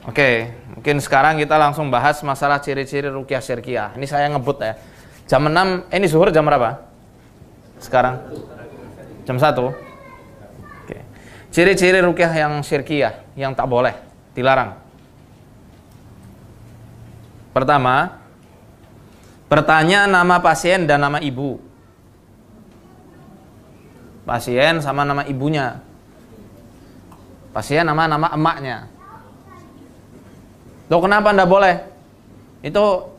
Oke, mungkin sekarang kita langsung bahas masalah ciri-ciri ruqyah syirkiyah. Ini saya ngebut ya. Jam 6, ini zuhur jam berapa? Sekarang? Jam 1. Oke. Ciri-ciri ruqyah yang syirkiyah, yang tak boleh, dilarang. Pertama, bertanya nama pasien dan nama ibu. Pasien sama nama ibunya. Pasien nama emaknya. Loh, kenapa ndak boleh? Itu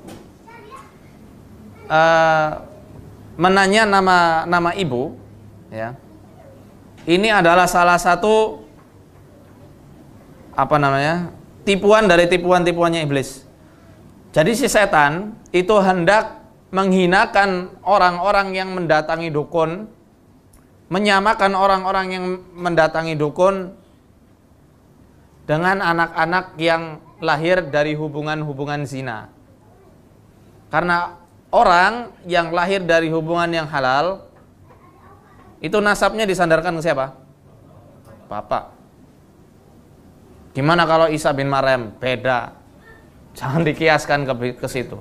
menanya nama ibu, ya. Ini adalah salah satu tipuan dari tipuannya iblis. Jadi si setan itu hendak menghinakan orang-orang yang mendatangi dukun, menyamakan orang-orang yang mendatangi dukun dengan anak-anak yang lahir dari hubungan-hubungan zina. Karena orang yang lahir dari hubungan yang halal itu nasabnya disandarkan ke siapa? Bapak. Gimana kalau Isa bin Maryam? Beda. Jangan dikiaskan ke situ.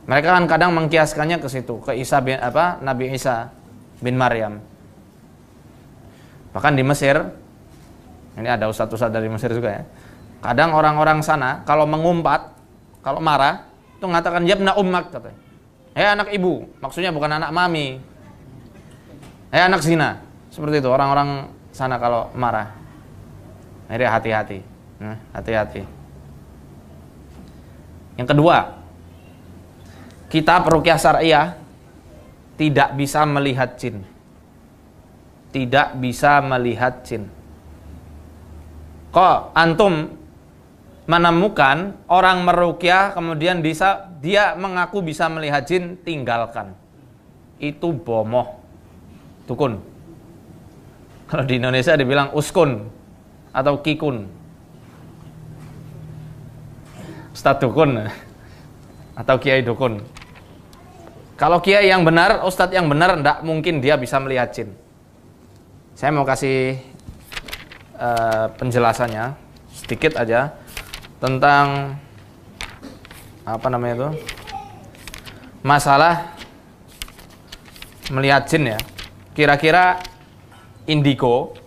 Mereka kan kadang mengkiaskannya ke situ, ke Nabi Isa bin Maryam. Bahkan di Mesir, ini ada ustadz-ustadz dari Mesir juga ya. Kadang orang-orang sana kalau mengumpat, kalau marah, itu mengatakan yabna ummak, katanya. Anak ibu, maksudnya bukan anak mami. Anak zina. Seperti itu orang-orang sana kalau marah. Jadi hati-hati. Hati-hati. Yang kedua, kitab ruqyah syariah tidak bisa melihat jin. Tidak bisa melihat jin. Kok antum menemukan orang meruqyah kemudian dia mengaku bisa melihat jin, tinggalkan. Itu bomoh. Dukun. Kalau di Indonesia dibilang uskun atau kikun. Ustadz dukun atau kiai dukun. Kalau kiai yang benar, ustadz yang benar, tidak mungkin dia bisa melihat jin. Saya mau kasih penjelasannya sedikit aja tentang masalah melihat jin ya. Kira-kira indigo,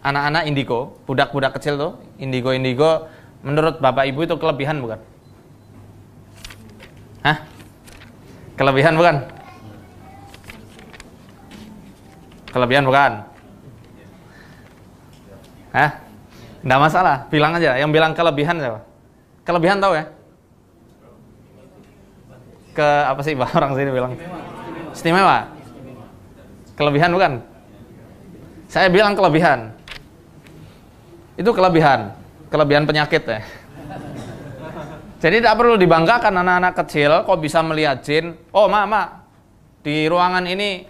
anak-anak indigo, budak-budak kecil tuh, indigo menurut bapak ibu itu kelebihan bukan? Hah? Kelebihan bukan? Kelebihan bukan? Hah? Nggak masalah, bilang aja. Yang bilang kelebihan siapa? Kelebihan tahu ya? Apa sih orang sini bilang? Istimewa. Kelebihan bukan? Saya bilang kelebihan. Itu kelebihan. Kelebihan penyakit ya. Jadi tidak perlu dibanggakan anak-anak kecil kok bisa melihat jin. Oh, mak, di ruangan ini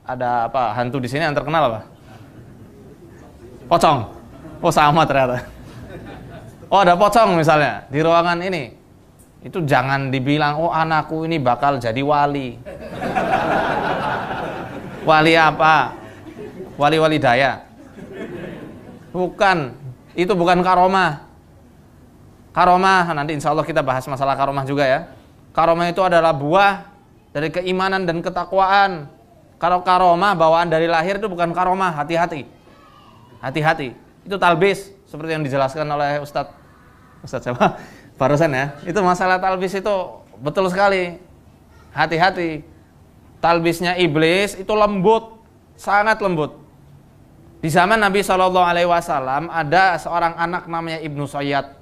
ada apa? Hantu di sini yang terkenal apa? Pocong. Oh, sama ternyata. Oh, ada pocong misalnya di ruangan ini. Itu jangan dibilang, oh anakku ini bakal jadi wali. Wali apa? Wali-wali daya. Bukan. Itu bukan karomah. Karomah, nanti insya Allah kita bahas masalah karomah juga ya. Karomah itu adalah buah dari keimanan dan ketakwaan. Kalau karomah bawaan dari lahir itu bukan karomah, hati-hati. Hati-hati. Itu talbis, seperti yang dijelaskan oleh Ustadz siapa? Barusan ya. Itu masalah talbis itu betul sekali. Hati-hati. Talbisnya iblis itu lembut, sangat lembut. Di zaman Nabi SAW ada seorang anak namanya Ibnu Sayyad.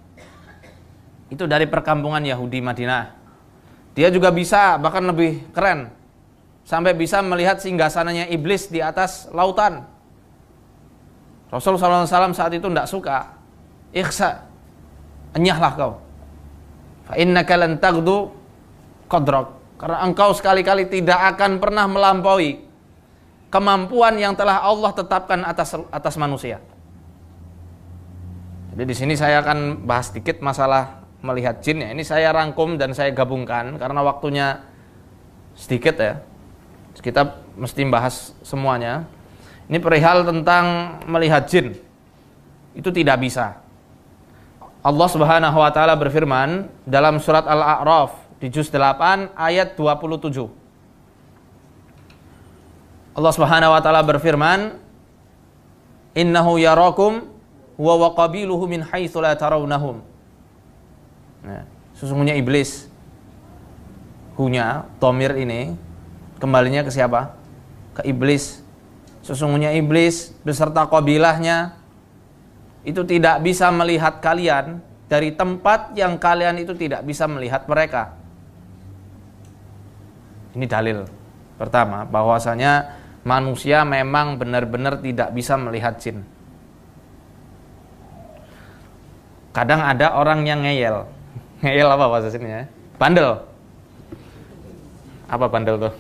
Itu dari perkampungan Yahudi Madinah. Dia juga bisa, bahkan lebih keren, sampai bisa melihat singgasananya iblis di atas lautan. Rasulullah SAW saat itu tidak suka. Ikhsa, enyahlah kau. Fa innaka lan taghdu qadrak. Karena engkau sekali-kali tidak akan pernah melampaui kemampuan yang telah Allah tetapkan atas manusia. Jadi di sini saya akan bahas sedikit masalah melihat jin ya. Ini saya rangkum dan saya gabungkan karena waktunya sedikit ya. Kita mesti bahas semuanya. Ini perihal tentang melihat jin. Itu tidak bisa. Allah Subhanahu wa taala berfirman dalam surat Al-A'raf di juz 8 ayat 27. Allah Subhanahu wa taala berfirman, "Innahu yarakum huwa wa qabiluhu min haitsu la tarawnahum." Nah, sesungguhnya iblis, hunya dhamir ini kembalinya ke siapa? Ke iblis. Sesungguhnya iblis beserta qabilahnya itu tidak bisa melihat kalian dari tempat yang kalian itu tidak bisa melihat mereka. Ini dalil pertama bahwasanya manusia memang benar-benar tidak bisa melihat jin. Kadang ada orang yang ngeyel. Ngeyel apa bahasa sini ya? Bandel. Apa bandel tuh?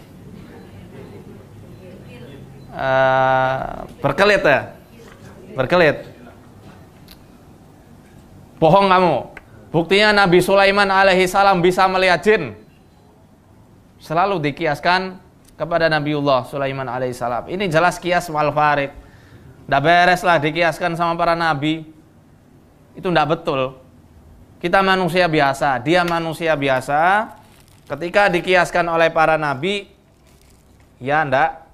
Berkelit ya? Berkelit. Bohong kamu. Buktinya Nabi Sulaiman alaihi salam bisa melihat jin. Selalu dikiaskan kepada Nabiullah Sulaiman alaihi salam. Ini jelas kias wal farid. Nggak beres lah dikiaskan sama para nabi. Itu nggak betul. Kita manusia biasa, dia manusia biasa. Ketika dikiaskan oleh para nabi, ya ndak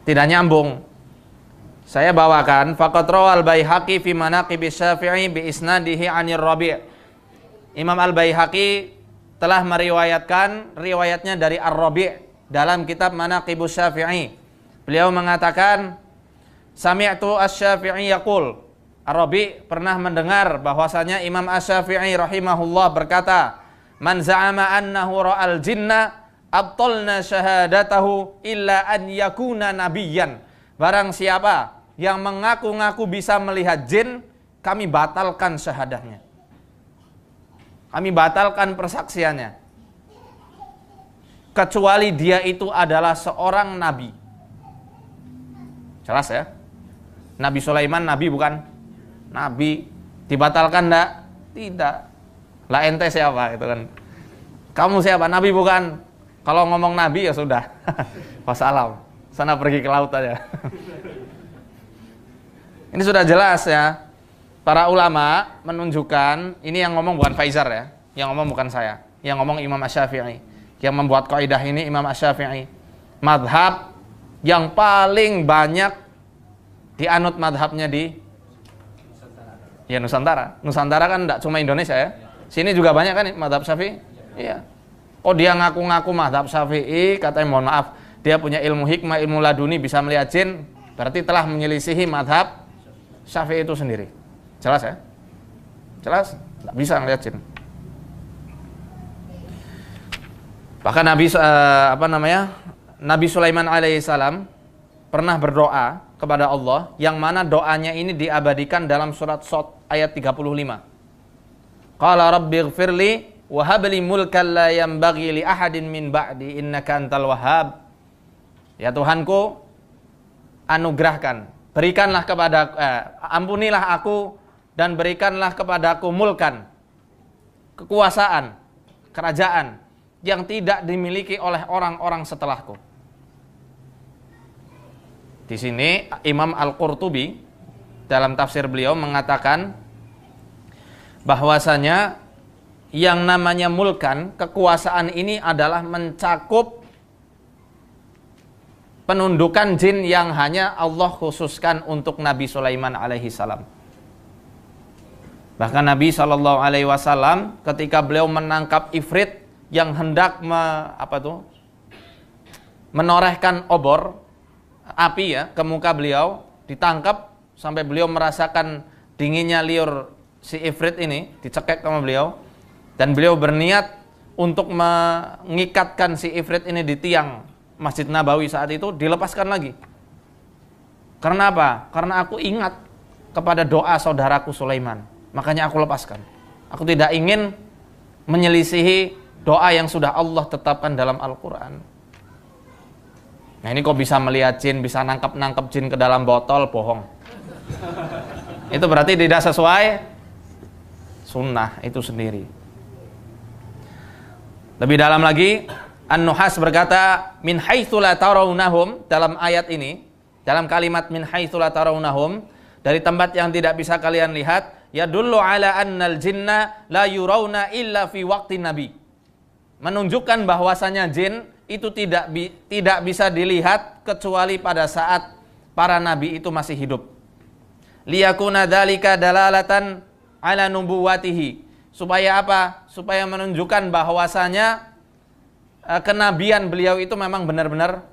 tidak nyambung. Saya bawakan faqad rawal Baihaqi fi manaqibis Syafi'i bi isnadihi 'anir Rabi'. Imam Al-Baihaqi telah meriwayatkan riwayatnya dari Ar-Rabi' dalam kitab Manaqibus Syafi'i. Beliau mengatakan, sami'tu asy-Syafi'i yaqul. Ar-Rabi' pernah mendengar bahwasanya Imam Asy-Syafi'i rahimahullah berkata, man za'ama annahu ra'al jinna abtalna syahadatahu illa an yakuna nabiyyan. Barang siapa yang mengaku-ngaku bisa melihat jin, kami batalkan syahadahnya. Kami batalkan persaksiannya. Kecuali dia itu adalah seorang nabi. Jelas ya? Nabi Sulaiman nabi bukan? Nabi. Dibatalkan enggak? Tidak. Lah ente siapa gitu kan? Kamu siapa? Nabi bukan? Kalau ngomong nabi ya sudah. Wassalam. Sana pergi ke laut aja. Ini sudah jelas ya. Para ulama menunjukkan, ini yang ngomong bukan Faizar ya, yang ngomong bukan saya, yang ngomong Imam Asy-Syafi'i, yang membuat kaidah ini Imam Asy-Syafi'i. Madhab yang paling banyak dianut madhabnya di ya Nusantara. Nusantara kan tidak cuma Indonesia ya. Sini juga banyak kan madhab Syafi'i. Iya. Oh dia ngaku-ngaku madhab Syafi'i, katanya mohon maaf, dia punya ilmu hikmah, ilmu laduni, bisa melihat jin, berarti telah menyelisihi madhab Syafi'i itu sendiri. Jelas ya? Jelas? Tidak bisa melihat jin. Bahkan Nabi Sulaiman alaihissalam pernah berdoa kepada Allah, yang mana doanya ini diabadikan dalam surat Shad ayat 35. Qala rabbighfirli wa habli mulkan la yanbaghi li ahadin min ba'di innaka antal wahhab. Ya Tuhanku, anugerahkan, berikanlah kepada ampunilah aku dan berikanlah kepadaku mulkan, kekuasaan, kerajaan yang tidak dimiliki oleh orang-orang setelahku. Di sini Imam Al-Qurtubi dalam tafsir beliau mengatakan bahwasanya yang namanya mulkan, kekuasaan ini adalah mencakup penundukan jin yang hanya Allah khususkan untuk Nabi Sulaiman alaihi salam. Bahkan Nabi SAW ketika beliau menangkap ifrit yang hendak menorehkan obor api ya ke muka beliau, ditangkap sampai beliau merasakan dinginnya liur si ifrit ini, dicekek sama beliau, dan beliau berniat untuk mengikatkan si ifrit ini di tiang Masjid Nabawi saat itu, dilepaskan lagi. Karena apa? Karena aku ingat kepada doa saudaraku Sulaiman, makanya aku lepaskan. Aku tidak ingin menyelisihi doa yang sudah Allah tetapkan dalam Al-Quran. Nah ini kok bisa melihat jin, bisa nangkep jin ke dalam botol, bohong. Itu berarti tidak sesuai sunnah itu sendiri. Lebih dalam lagi, An-Nuhas berkata, min haitsu la tarawnahum, dalam ayat ini dalam kalimat min haitsu la tarawnahum, dari tempat yang tidak bisa kalian lihat, yadullu ala annal jinna la yurawna illa fi waqtin nabi. Menunjukkan bahwasanya jin itu tidak bisa dilihat kecuali pada saat para nabi itu masih hidup. Liyakuna dzalika dalalatan ala nubuwatihi. Supaya apa? Supaya menunjukkan bahwasanya kenabian beliau itu memang benar-benar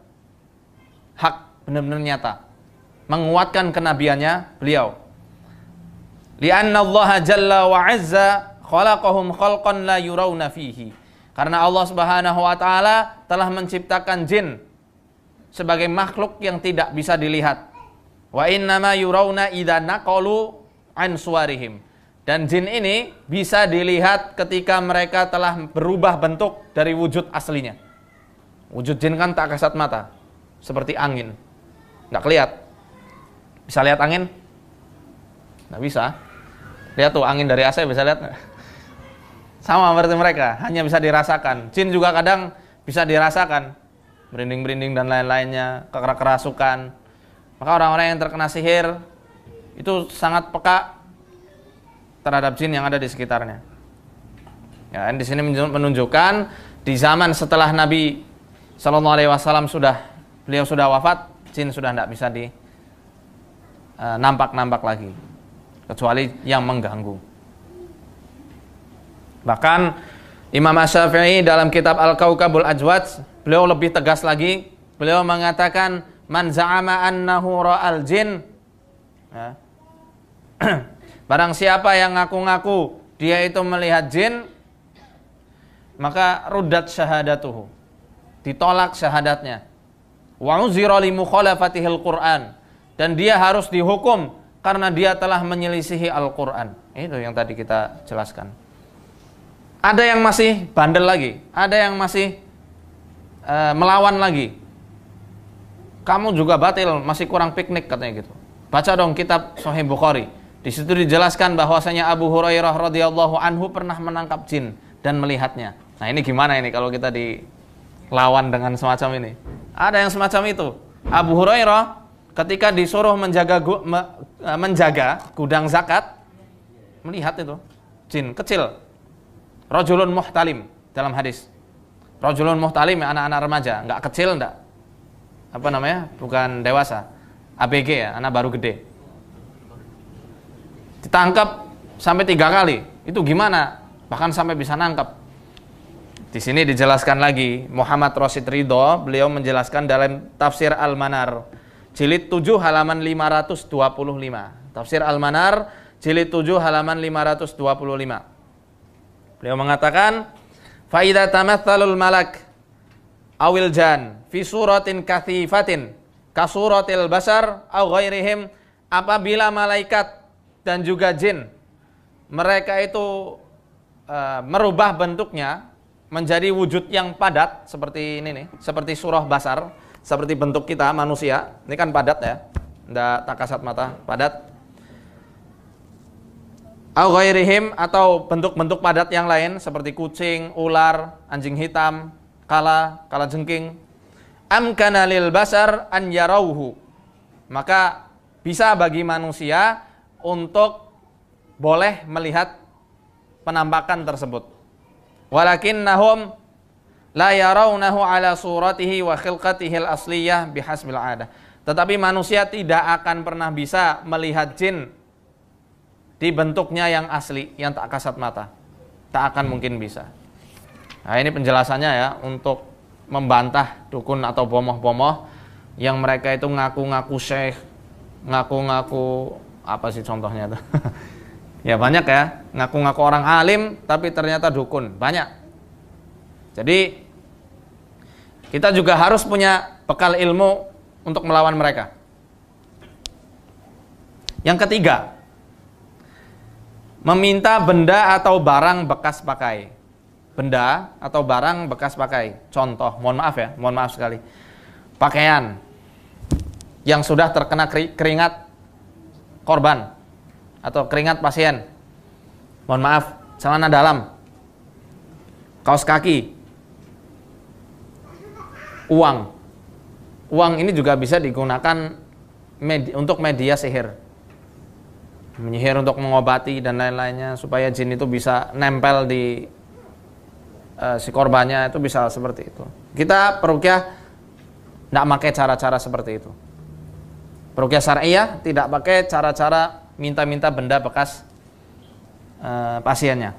hak, benar-benar nyata. Menguatkan kenabiannya beliau. Li'anna Allah jalla wa azza khalaqahum khalqan la yurawna fihi. Karena Allah Subhanahu wa taala telah menciptakan jin sebagai makhluk yang tidak bisa dilihat. Wa innama yurawna idza naqalu an suwarihim. Dan jin ini bisa dilihat ketika mereka telah berubah bentuk dari wujud aslinya. Wujud jin kan tak kasat mata, seperti angin, nggak kelihat. Bisa lihat angin? Nggak bisa. Lihat tuh angin dari AC, bisa lihat nggak? Sama berarti mereka, hanya bisa dirasakan. Jin juga kadang bisa dirasakan, merinding-merinding dan lain-lainnya, kerasukan. Maka orang-orang yang terkena sihir itu sangat peka terhadap jin yang ada di sekitarnya. Ya, di sini menunjukkan di zaman setelah Nabi Sallallahu Alaihi Wasallam beliau sudah wafat, jin sudah tidak bisa nampak lagi, kecuali yang mengganggu. Bahkan Imam Asy-Syafi'i dalam kitab Al-Kaukabul Ajwad, beliau lebih tegas lagi. Beliau mengatakan, man za'ama annahu ra'al jin, ya. Barang siapa yang ngaku-ngaku dia itu melihat jin, maka ruddat syahadatuhu, ditolak syahadatnya. Wa uzira li mukhalafatihil Qur'an, dan dia harus dihukum karena dia telah menyelisihi Al-Qur'an. Itu yang tadi kita jelaskan. Ada yang masih bandel lagi, ada yang masih melawan lagi. Kamu juga batil, masih kurang piknik katanya gitu. Baca dong kitab Sahih Bukhari. Di situ dijelaskan bahwasanya Abu Hurairah radhiyallahu anhu pernah menangkap jin dan melihatnya. Nah, ini gimana ini kalau kita dilawan dengan semacam ini? Ada yang semacam itu. Abu Hurairah ketika disuruh menjaga gudang zakat, melihat itu jin kecil. Rajulun muhtalim dalam hadis. Rajulun muhtalim, anak-anak remaja, enggak kecil, enggak apa namanya? Bukan dewasa. ABG ya, anak baru gede. Ditangkap sampai 3 kali. Itu gimana? Bahkan sampai bisa nangkap. Di sini dijelaskan lagi, Muhammad Rasyid Ridho, beliau menjelaskan dalam Tafsir Al-Manar jilid 7 halaman 525. Tafsir Al-Manar jilid 7 halaman 525. Beliau mengatakan, fa idza tamatsalul malak awil jan fi suratin kathifatin ka suratil basar aw ghairihim, apabila malaikat dan juga jin mereka itu merubah bentuknya menjadi wujud yang padat seperti ini nih, seperti surah basar, seperti bentuk kita manusia. Ini kan padat ya, enggak tak kasat mata, padat. Au ghairihim, atau bentuk-bentuk padat yang lain seperti kucing, ular, anjing hitam, kala jengking. Amkana lil basar an yarauhu, maka bisa bagi manusia untuk boleh melihat penampakan tersebut. Walakinnahum la yarawnahu ala suratihi wa khilqatihi al-asliyah bihasbil 'adah. Tetapi manusia tidak akan pernah bisa melihat jin di bentuknya yang asli, yang tak kasat mata. Tak akan mungkin bisa. Nah, ini penjelasannya ya, untuk membantah dukun atau bomoh-bomoh yang mereka itu ngaku-ngaku syekh, ngaku-ngaku apa sih contohnya itu? Ya banyak ya, ngaku-ngaku orang alim tapi ternyata dukun, banyak. Jadi kita juga harus punya bekal ilmu untuk melawan mereka. Yang ketiga, meminta benda atau barang bekas pakai. Benda atau barang bekas pakai. Contoh, mohon maaf sekali. Pakaian yang sudah terkena keringat korban atau keringat pasien. Mohon maaf, celana dalam, kaos kaki, uang. Uang ini juga bisa digunakan untuk media sihir. Menyihir untuk mengobati dan lain-lainnya supaya jin itu bisa nempel di si korbannya, itu bisa seperti itu. Kita peruqyah tidak pakai cara-cara seperti itu. Peruqyah syar'iyah tidak pakai cara-cara minta-minta benda bekas pasiennya.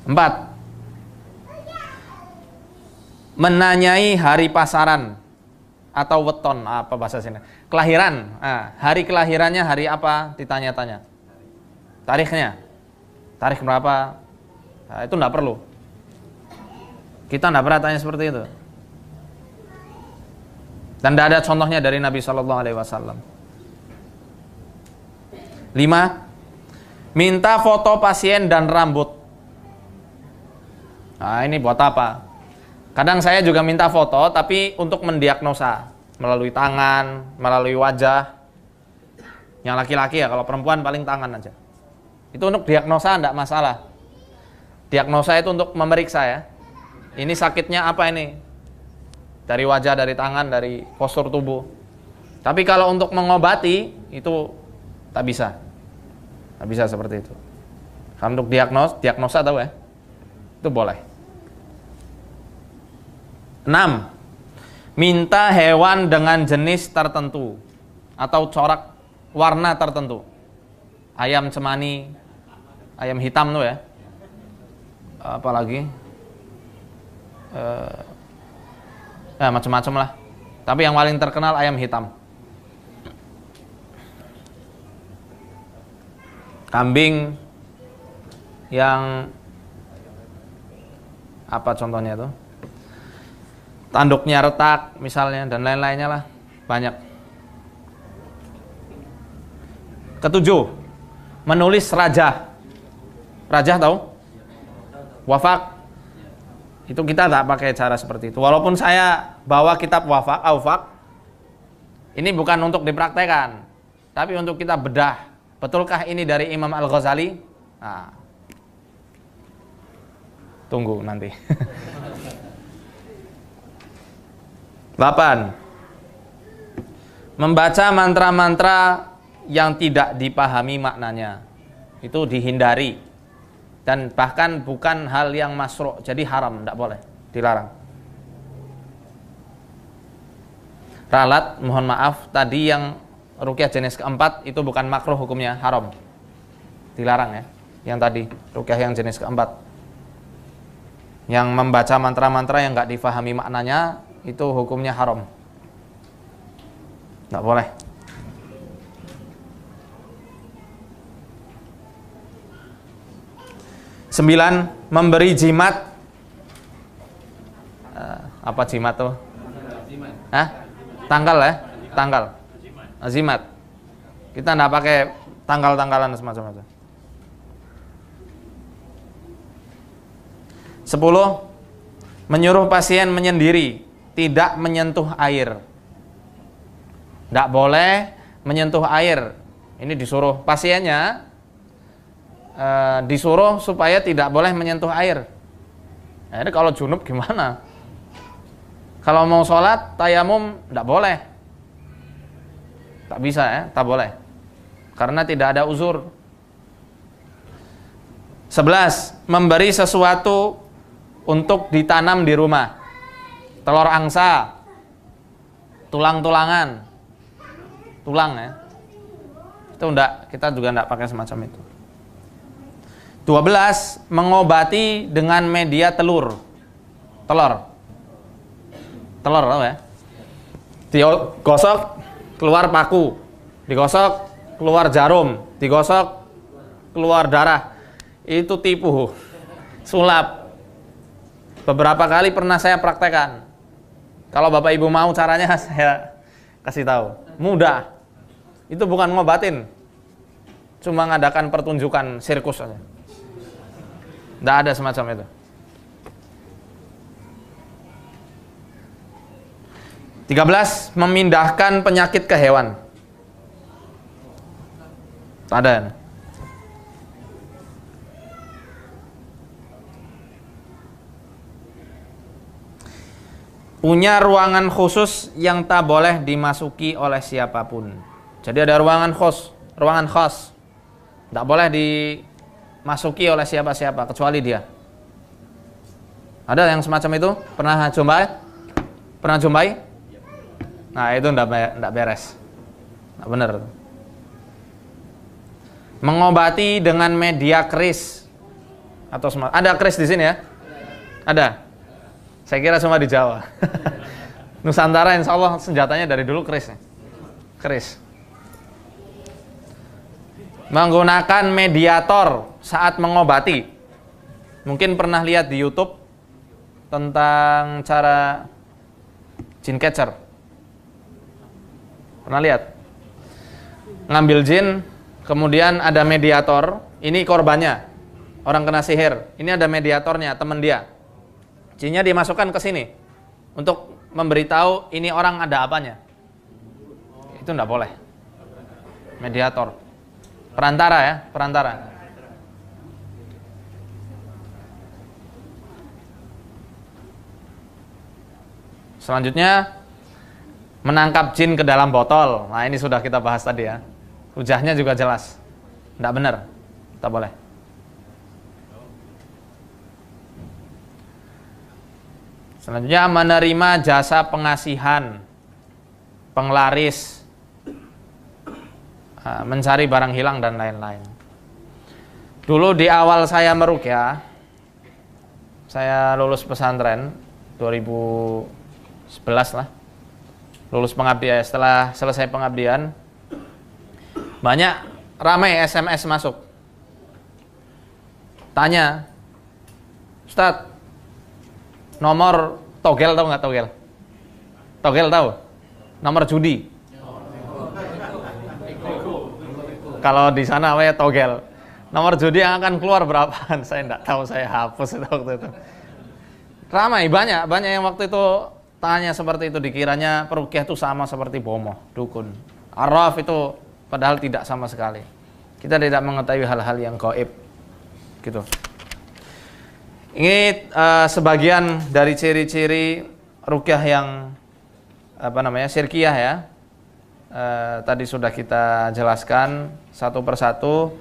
4. Menanyai hari pasaran atau weton, apa bahasa sini? Kelahiran. Hari kelahirannya hari apa? Ditanya-tanya. Tarikhnya. Tarikh berapa? Itu enggak perlu. Kita enggak pernah tanya seperti itu. Dan tidak ada contohnya dari Nabi Shallallahu Alaihi Wasallam. 5. Minta foto pasien dan rambut. Nah, ini buat apa? Kadang saya juga minta foto, tapi untuk mendiagnosa melalui tangan, melalui wajah. Yang laki-laki ya, kalau perempuan paling tangan aja. Itu untuk diagnosa enggak masalah. Diagnosa itu untuk memeriksa ya. Ini sakitnya apa ini? Dari wajah, dari tangan, dari postur tubuh. Tapi kalau untuk mengobati itu tak bisa. Tak bisa seperti itu. Kalau untuk diagnosa tahu ya? Itu boleh. 6. Minta hewan dengan jenis tertentu atau corak warna tertentu. Ayam cemani, ayam hitam tuh ya. Apalagi macam-macam lah. Tapi yang paling terkenal ayam hitam. Kambing yang apa contohnya tuh? Tanduknya retak misalnya dan lain-lainnya lah, banyak. 7. Menulis rajah. Rajah tahu? Wafak. Itu kita tak pakai cara seperti itu. Walaupun saya bawa kitab wafak, aufak, ini bukan untuk dipraktekkan, tapi untuk kita bedah. Betulkah ini dari Imam Al-Ghazali? Nah, tunggu nanti. 8. Membaca mantra-mantra yang tidak dipahami maknanya. Itu dihindari. Dan bahkan bukan hal yang masru', jadi haram, tidak boleh, dilarang. Ralat, mohon maaf, tadi yang ruqyah jenis keempat itu bukan makruh hukumnya, haram. Dilarang ya. Yang tadi, ruqyah yang jenis keempat. Yang membaca mantra-mantra yang nggak difahami maknanya, itu hukumnya haram. Nggak boleh. 9. Memberi jimat. Apa jimat tuh? Tanggal ya? Tanggal. Jimat. Kita nggak pakai tanggal-tanggalan semacam itu. 10. Menyuruh pasien menyendiri, tidak menyentuh air. Tidak boleh menyentuh air. Ini disuruh pasiennya, disuruh supaya tidak boleh menyentuh air. Nah, ini kalau junub gimana? Kalau mau sholat, tayamum tidak boleh. Tak bisa ya, tak boleh. Karena tidak ada uzur. 11. Memberi sesuatu untuk ditanam di rumah. Telur angsa, tulang-tulangan, tulang ya. Itu enggak, kita juga enggak pakai semacam itu. 12. Mengobati dengan media telur. Telur tahu ya. Digosok keluar paku, digosok keluar jarum, digosok keluar darah. Itu tipu, sulap. Beberapa kali pernah saya praktekkan. Kalau Bapak Ibu mau caranya saya kasih tahu. Mudah. Itu bukan ngobatin. Cuma ngadakan pertunjukan sirkus saja. Tidak ada semacam itu. 13. Memindahkan penyakit ke hewan. Tak ada. 14. punya ruangan khusus yang tak boleh dimasuki oleh siapapun. Jadi ada ruangan khas, tak boleh dimasuki oleh siapa-siapa kecuali dia. Ada yang semacam itu? Pernah jumpai? Nah, itu enggak beres. Enggak benar. Mengobati dengan media keris atau ada keris di sini ya? Ada. Saya kira cuma di Jawa. Nusantara insya Allah senjatanya dari dulu keris. Keris. Menggunakan mediator saat mengobati. Mungkin pernah lihat di YouTube tentang cara jin catcher. Pernah lihat? Ngambil jin, kemudian ada mediator. Ini korbannya, orang kena sihir. Ini ada mediatornya, teman dia. Jinnya dimasukkan ke sini untuk memberitahu ini orang ada apanya. Itu enggak boleh. Mediator. Perantara ya, perantara. Selanjutnya menangkap jin ke dalam botol. Nah, ini sudah kita bahas tadi ya. Hujahnya juga jelas. Enggak benar. Tak boleh. Selanjutnya menerima jasa pengasihan, penglaris, mencari barang hilang dan lain-lain. Dulu di awal saya meruqyah, saya lulus pesantren 2011 lah. Lulus pengabdian, setelah selesai pengabdian banyak ramai SMS masuk. Tanya, Ustadz, nomor togel tahu nggak togel? Togel tahu? Nomor judi. Kalau di sana namanya togel. Nomor judi yang akan keluar berapaan? Saya enggak tahu, saya hapus itu waktu itu. Ramai, banyak yang waktu itu tanya seperti itu, dikiranya peruqyah itu sama seperti bomoh, dukun. Arraf itu padahal tidak sama sekali. Kita tidak mengetahui hal-hal yang gaib. Gitu. Ini sebagian dari ciri-ciri ruqyah yang syirkiyah ya. Tadi sudah kita jelaskan satu persatu.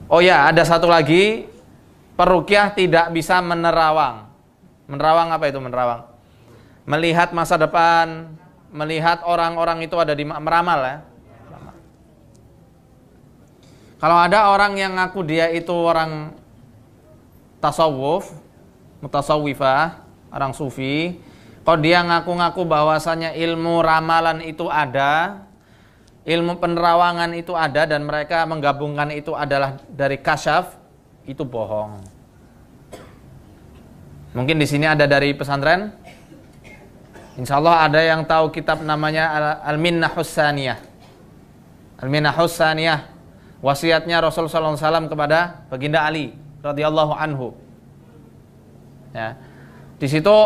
Oh ya, ada satu lagi, peruqyah tidak bisa menerawang. Menerawang apa itu menerawang? Melihat masa depan, melihat orang-orang itu ada di meramal ya. Kalau ada orang yang ngaku dia itu orang tasawuf, mutasawwifah, orang sufi, kalau dia ngaku-ngaku bahwasanya ilmu ramalan itu ada, ilmu penerawangan itu ada, dan mereka menggabungkan itu adalah dari kasyaf, itu bohong. Mungkin di sini ada dari pesantren. Insya Allah ada yang tahu kitab namanya Al-Minnahus Saniyah. Al-Minnahus Saniyah, wasiatnya Rasulullah SAW kepada Baginda Ali radhiyallahu anhu. Ya. Di situ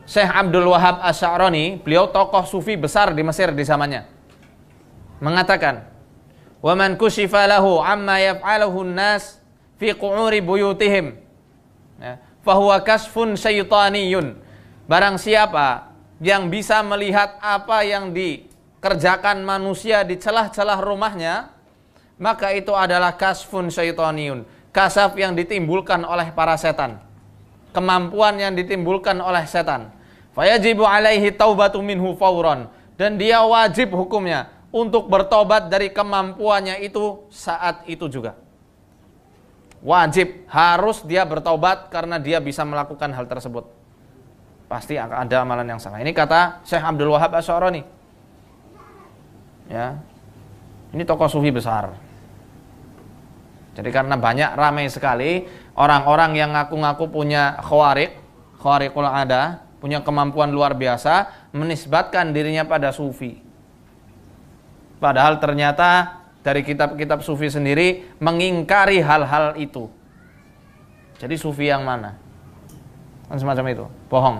Syekh Abdul Wahab Asy'arani, beliau tokoh sufi besar di Mesir di zamannya, mengatakan, "Wa man kushifa lahu amma yaf'aluhu an-nas fi qu'uri buyutihim, ya, fa huwa kasfun syaitaniyun." Barang siapa yang bisa melihat apa yang dikerjakan manusia di celah-celah rumahnya, maka itu adalah kasfun syaitaniyun, kasaf yang ditimbulkan oleh para setan, kemampuan yang ditimbulkan oleh setan. Fayajibu alaihi taubatu minhu fauran, dan dia wajib hukumnya untuk bertobat dari kemampuannya itu saat itu juga. Wajib, harus dia bertobat karena dia bisa melakukan hal tersebut. Pasti akan ada amalan yang sama. Ini kata Syekh Abdul Wahab Asy'arani. Ya. Ini tokoh sufi besar. Jadi karena banyak, ramai sekali orang-orang yang ngaku-ngaku punya khawariqul ada, punya kemampuan luar biasa, menisbatkan dirinya pada sufi. Padahal ternyata dari kitab-kitab sufi sendiri mengingkari hal-hal itu. Jadi sufi yang mana? Kan semacam itu, bohong.